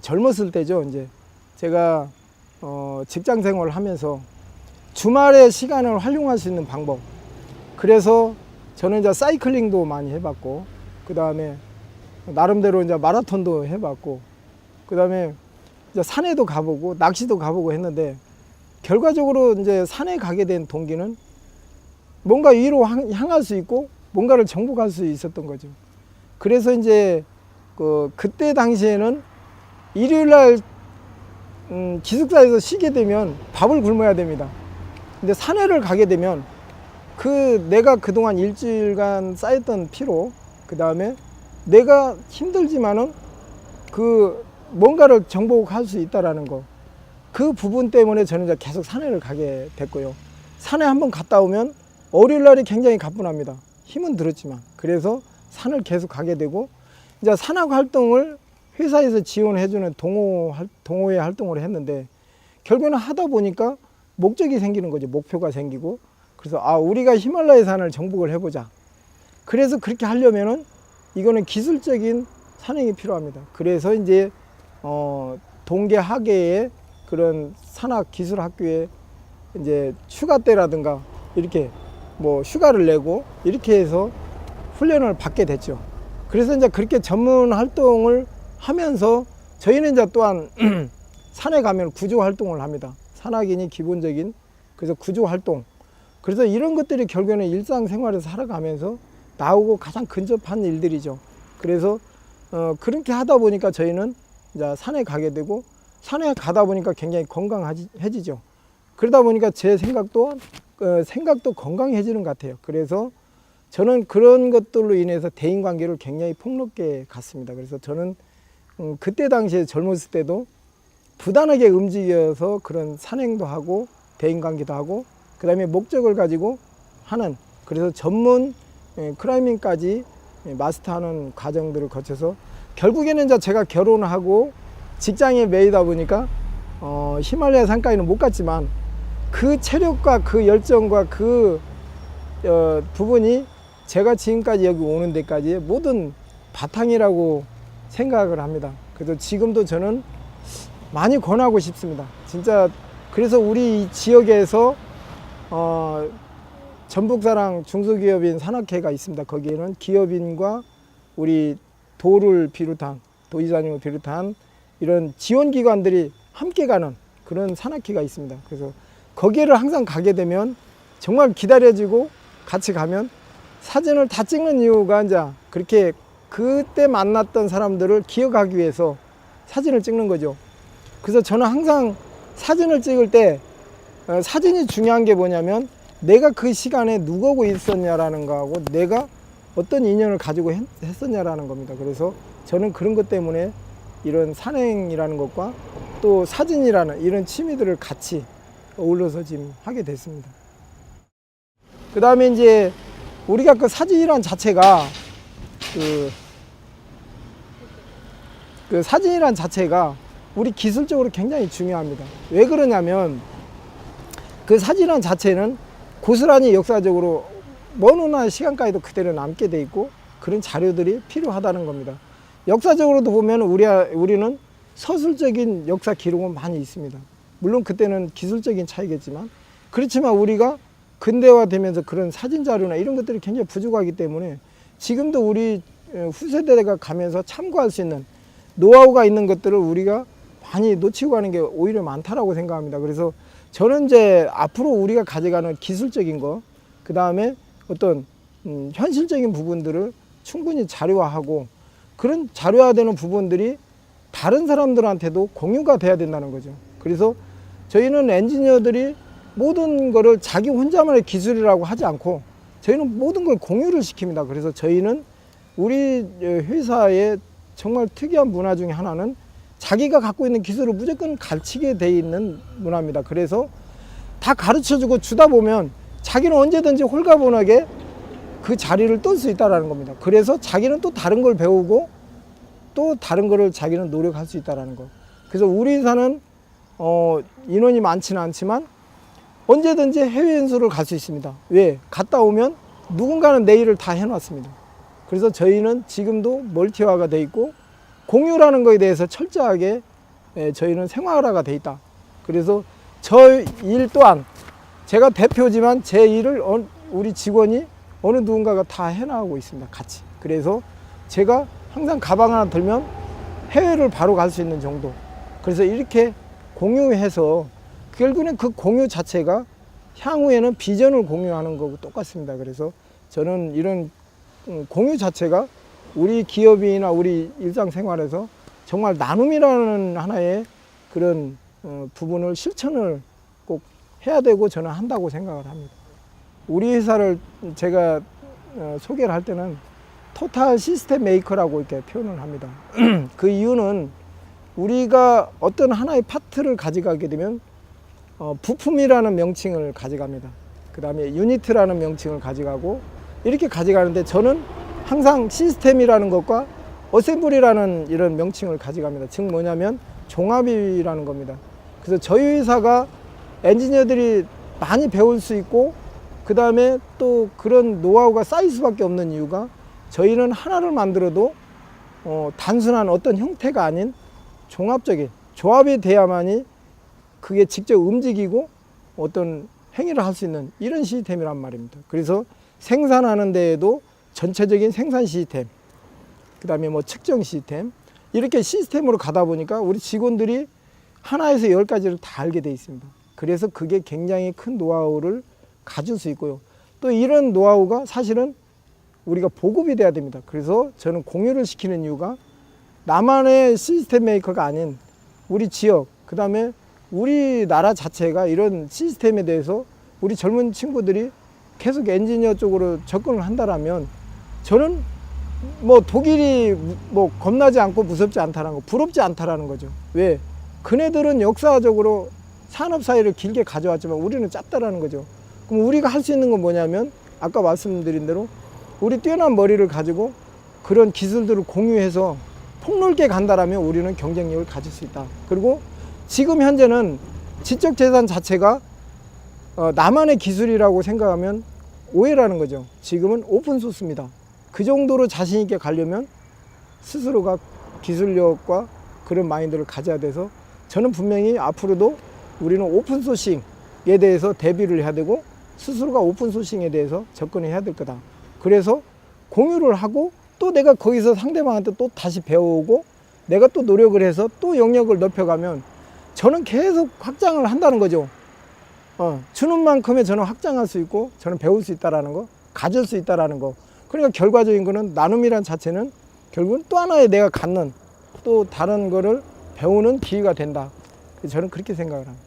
젊었을 때죠. 이제 제가 직장 생활을 하면서 주말에 시간을 활용할 수 있는 방법. 그래서 저는 이제 사이클링도 많이 해봤고, 그 다음에 나름대로 이제 마라톤도 해봤고, 그 다음에 이제 산에도 가보고 낚시도 가보고 했는데, 결과적으로 이제 산에 가게 된 동기는 뭔가 위로 향할 수 있고 뭔가를 정복할 수 있었던 거죠. 그래서 이제 그때 당시에는 일요일 날 기숙사에서 쉬게 되면 밥을 굶어야 됩니다. 근데 산에를 가게 되면 내가 그동안 일주일간 쌓였던 피로, 그 다음에 내가 힘들지만은 뭔가를 정복할 수 있다라는 거, 그 부분 때문에 저는 이제 계속 산에를 가게 됐고요. 산에 한번 갔다 오면 월요일 날이 굉장히 가뿐합니다. 힘은 들었지만. 그래서 산을 계속 가게 되고, 이제 산악 활동을 회사에서 지원해주는 동호회 활동을 했는데, 결국에는 하다 보니까 목적이 생기는 거죠. 목표가 생기고. 그래서 우리가 히말라야 산을 정복을 해보자. 그래서 그렇게 하려면은 이거는 기술적인 산행이 필요합니다. 그래서 이제 동계 하계의 그런 산악 기술 학교에 이제 휴가 때라든가 이렇게 뭐 휴가를 내고 이렇게 해서 훈련을 받게 됐죠. 그래서 이제 그렇게 전문 활동을 하면서 저희는 이제 또한 산에 가면 구조 활동을 합니다. 산악인이 기본적인, 그래서 구조 활동. 그래서 이런 것들이 결국에는 일상생활에서 살아가면서 나오고 가장 근접한 일들이죠. 그래서 그렇게 하다 보니까 저희는 이제 산에 가게 되고, 산에 가다 보니까 굉장히 건강해지죠. 그러다 보니까 제 생각도 건강해지는 것 같아요. 그래서 저는 그런 것들로 인해서 대인관계를 굉장히 폭넓게 갔습니다. 그래서 저는 그때 당시에 젊었을 때도 부단하게 움직여서 그런 산행도 하고 대인관계도 하고, 그 다음에 목적을 가지고 하는, 그래서 전문 클라이밍까지 마스터하는 과정들을 거쳐서 결국에는 이제 제가 결혼하고 직장에 매이다 보니까 히말라야 산까지는 못 갔지만, 그 체력과 그 열정과 그 부분이 제가 지금까지 여기 오는 데까지의 모든 바탕이라고 생각을 합니다. 그래서 지금도 저는 많이 권하고 싶습니다. 진짜. 그래서 우리 이 지역에서 전북사랑 중소기업인 산악회가 있습니다. 거기에는 기업인과 우리 도를 비롯한, 도지사님을 비롯한 이런 지원기관들이 함께 가는 그런 산악회가 있습니다. 그래서 거기를 항상 가게 되면 정말 기다려지고, 같이 가면 사진을 다 찍는 이유가 이제 그렇게 그때 만났던 사람들을 기억하기 위해서 사진을 찍는 거죠. 그래서 저는 항상 사진을 찍을 때 사진이 중요한 게 뭐냐면, 내가 그 시간에 누구하고 있었냐라는 거하고 내가 어떤 인연을 가지고 했었냐라는 겁니다. 그래서 저는 그런 것 때문에 이런 산행이라는 것과 또 사진이라는 이런 취미들을 같이 어울러서 지금 하게 됐습니다. 그 다음에 이제 우리가 그 사진이란 자체가 그 사진이란 자체가 우리 기술적으로 굉장히 중요합니다. 왜 그러냐면, 그 사진이란 자체는 고스란히 역사적으로 먼 훗날 시간까지도 그대로 남게 돼 있고, 그런 자료들이 필요하다는 겁니다. 역사적으로도 보면 우리는 서술적인 역사 기록은 많이 있습니다. 물론 그때는 기술적인 차이겠지만, 그렇지만 우리가 근대화되면서 그런 사진 자료나 이런 것들이 굉장히 부족하기 때문에 지금도 우리 후세대가 가면서 참고할 수 있는 노하우가 있는 것들을 우리가 많이 놓치고 가는 게 오히려 많다라고 생각합니다. 그래서 저는 이제 앞으로 우리가 가져가는 기술적인 거, 그 다음에 어떤 현실적인 부분들을 충분히 자료화하고, 그런 자료화되는 부분들이 다른 사람들한테도 공유가 돼야 된다는 거죠. 그래서 저희는 엔지니어들이 모든 거를 자기 혼자만의 기술이라고 하지 않고 저희는 모든 걸 공유를 시킵니다. 그래서 저희는 우리 회사의 정말 특이한 문화 중에 하나는 자기가 갖고 있는 기술을 무조건 가르치게 돼 있는 문화입니다. 그래서 다 가르쳐주고 주다 보면 자기는 언제든지 홀가분하게 그 자리를 뜰 수 있다는 겁니다. 그래서 자기는 또 다른 걸 배우고 또 다른 거를 자기는 노력할 수 있다는 거. 그래서 우리 회사는 인원이 많지는 않지만 언제든지 해외 연수를 갈 수 있습니다. 왜? 갔다 오면 누군가는 내일을 다 해놨습니다. 그래서 저희는 지금도 멀티화가 돼 있고 공유라는 거에 대해서 철저하게 저희는 생활화가 돼 있다. 그래서 저 일 또한 제가 대표지만 제 일을 우리 직원이 어느 누군가가 다 해나가고 있습니다. 같이. 그래서 제가 항상 가방 하나 들면 해외를 바로 갈 수 있는 정도. 그래서 이렇게 공유해서 결국에는 그 공유 자체가 향후에는 비전을 공유하는 거고 똑같습니다. 그래서 저는 이런 공유 자체가 우리 기업이나 우리 일상생활에서 정말 나눔이라는 하나의 그런 부분을 실천을 꼭 해야 되고 저는 한다고 생각을 합니다. 우리 회사를 제가 소개를 할 때는 토탈 시스템 메이커라고 이렇게 표현을 합니다. 그 이유는 우리가 어떤 하나의 파트를 가져가게 되면 부품이라는 명칭을 가져갑니다. 그 다음에 유니트라는 명칭을 가져가고 이렇게 가져가는데 저는 항상 시스템이라는 것과 어셈블리라는 이런 명칭을 가져갑니다. 즉 뭐냐면 종합이라는 겁니다. 그래서 저희 회사가 엔지니어들이 많이 배울 수 있고 그 다음에 또 그런 노하우가 쌓일 수밖에 없는 이유가 저희는 하나를 만들어도 단순한 어떤 형태가 아닌 종합적인 조합이 돼야만이 그게 직접 움직이고 어떤 행위를 할 수 있는 이런 시스템이란 말입니다. 그래서 생산하는 데에도 전체적인 생산 시스템, 그 다음에 뭐 측정 시스템, 이렇게 시스템으로 가다 보니까 우리 직원들이 하나에서 10가지를 다 알게 돼 있습니다. 그래서 그게 굉장히 큰 노하우를 가질 수 있고요. 또 이런 노하우가 사실은 우리가 보급이 돼야 됩니다. 그래서 저는 공유를 시키는 이유가 나만의 시스템 메이커가 아닌 우리 지역, 그 다음에 우리나라 자체가 이런 시스템에 대해서 우리 젊은 친구들이 계속 엔지니어 쪽으로 접근을 한다라면 저는 뭐 독일이 뭐 겁나지 않고 무섭지 않다는 거, 부럽지 않다라는 거죠. 왜? 그네들은 역사적으로 산업 사회를 길게 가져왔지만 우리는 짧다라는 거죠. 그럼 우리가 할 수 있는 건 뭐냐면 아까 말씀드린 대로 우리 뛰어난 머리를 가지고 그런 기술들을 공유해서 폭넓게 간다라면 우리는 경쟁력을 가질 수 있다. 그리고 지금 현재는 지적 재산 자체가 나만의 기술이라고 생각하면 오해라는 거죠. 지금은 오픈소스입니다. 그 정도로 자신 있게 가려면 스스로가 기술력과 그런 마인드를 가져야 돼서 저는 분명히 앞으로도 우리는 오픈소싱에 대해서 대비를 해야 되고 스스로가 오픈소싱에 대해서 접근을 해야 될 거다. 그래서 공유를 하고 또 내가 거기서 상대방한테 또 다시 배우고 내가 또 노력을 해서 또 영역을 넓혀가면 저는 계속 확장을 한다는 거죠. 주는 만큼의 저는 확장할 수 있고 저는 배울 수 있다는 거, 가질 수 있다는 거. 그러니까 결과적인 거는 나눔이란 자체는 결국은 또 하나의 내가 갖는 또 다른 거를 배우는 기회가 된다. 저는 그렇게 생각을 합니다.